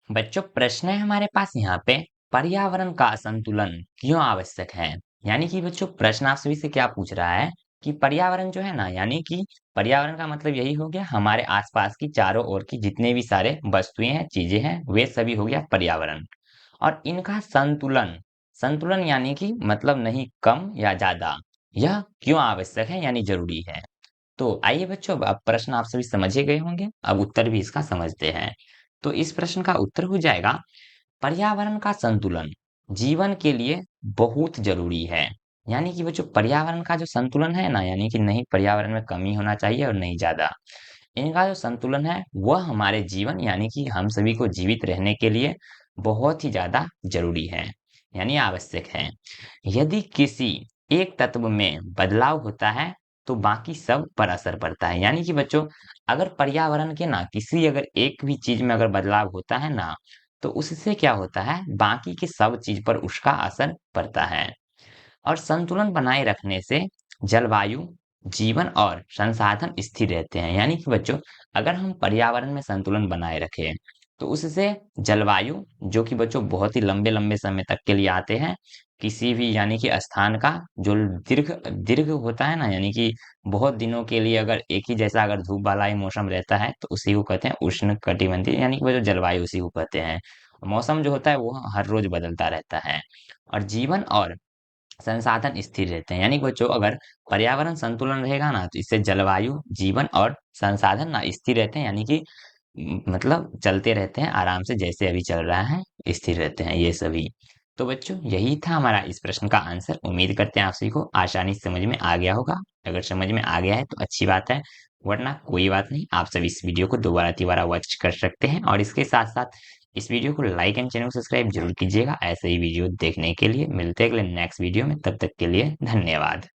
बच्चों प्रश्न है हमारे पास यहाँ पे पर्यावरण का संतुलन क्यों आवश्यक है। यानी कि बच्चों प्रश्न आप सभी से क्या पूछ रहा है कि पर्यावरण जो है ना, यानी कि पर्यावरण का मतलब यही हो गया हमारे आसपास की चारों ओर की जितने भी सारे वस्तुएं हैं, चीजें हैं, वे सभी हो गया पर्यावरण। और इनका संतुलन, संतुलन यानी कि मतलब नहीं कम या ज्यादा, यह क्यों आवश्यक है यानी जरूरी है। तो आइए बच्चों, अब प्रश्न आप सभी समझ ही गए होंगे, अब उत्तर भी इसका समझते हैं। तो इस प्रश्न का उत्तर हो जाएगा, पर्यावरण का संतुलन जीवन के लिए बहुत जरूरी है। यानी कि बच्चों पर्यावरण का जो संतुलन है ना, यानी कि नहीं पर्यावरण में कमी होना चाहिए और नहीं ज्यादा, इनका जो संतुलन है वह हमारे जीवन यानी कि हम सभी को जीवित रहने के लिए बहुत ही ज्यादा जरूरी है, यानी आवश्यक है। यदि किसी एक तत्व में बदलाव होता है तो बाकी सब पर असर पड़ता है। यानी कि बच्चों अगर पर्यावरण के ना किसी अगर एक भी चीज में अगर बदलाव होता है ना, तो उससे क्या होता है बाकी की सब चीज पर उसका असर पड़ता है। और संतुलन बनाए रखने से जलवायु, जीवन और संसाधन स्थिर रहते हैं। यानी कि बच्चों अगर हम पर्यावरण में संतुलन बनाए रखें तो उससे जलवायु, जो कि बच्चों बहुत ही लंबे लंबे समय तक के लिए आते हैं, किसी भी यानी कि स्थान का जो दीर्घ दीर्घ होता है ना, यानी कि बहुत दिनों के लिए अगर एक ही जैसा अगर धूप वाला ही मौसम रहता है तो उसी को कहते हैं उष्ण कटिबंधीय, यानी कि वो जो जलवायु उसी को कहते हैं। मौसम जो होता है वो हर रोज बदलता रहता है। और जीवन और संसाधन स्थिर रहते हैं। यानी कि बच्चों अगर पर्यावरण संतुलन रहेगा ना तो इससे जलवायु, जीवन और संसाधन ना स्थिर रहते हैं, यानी कि मतलब चलते रहते हैं आराम से, जैसे अभी चल रहा है स्थिर रहते हैं ये सभी। तो बच्चों यही था हमारा इस प्रश्न का आंसर। उम्मीद करते हैं आप सभी को आसानी से समझ में आ गया होगा। अगर समझ में आ गया है तो अच्छी बात है, वरना कोई बात नहीं, आप सभी इस वीडियो को दोबारा तिबारा वॉच कर सकते हैं। और इसके साथ साथ इस वीडियो को लाइक एंड चैनल को सब्सक्राइब जरूर कीजिएगा ऐसे ही वीडियो देखने के लिए। मिलते हैं अगले नेक्स्ट वीडियो में, तब तक के लिए धन्यवाद।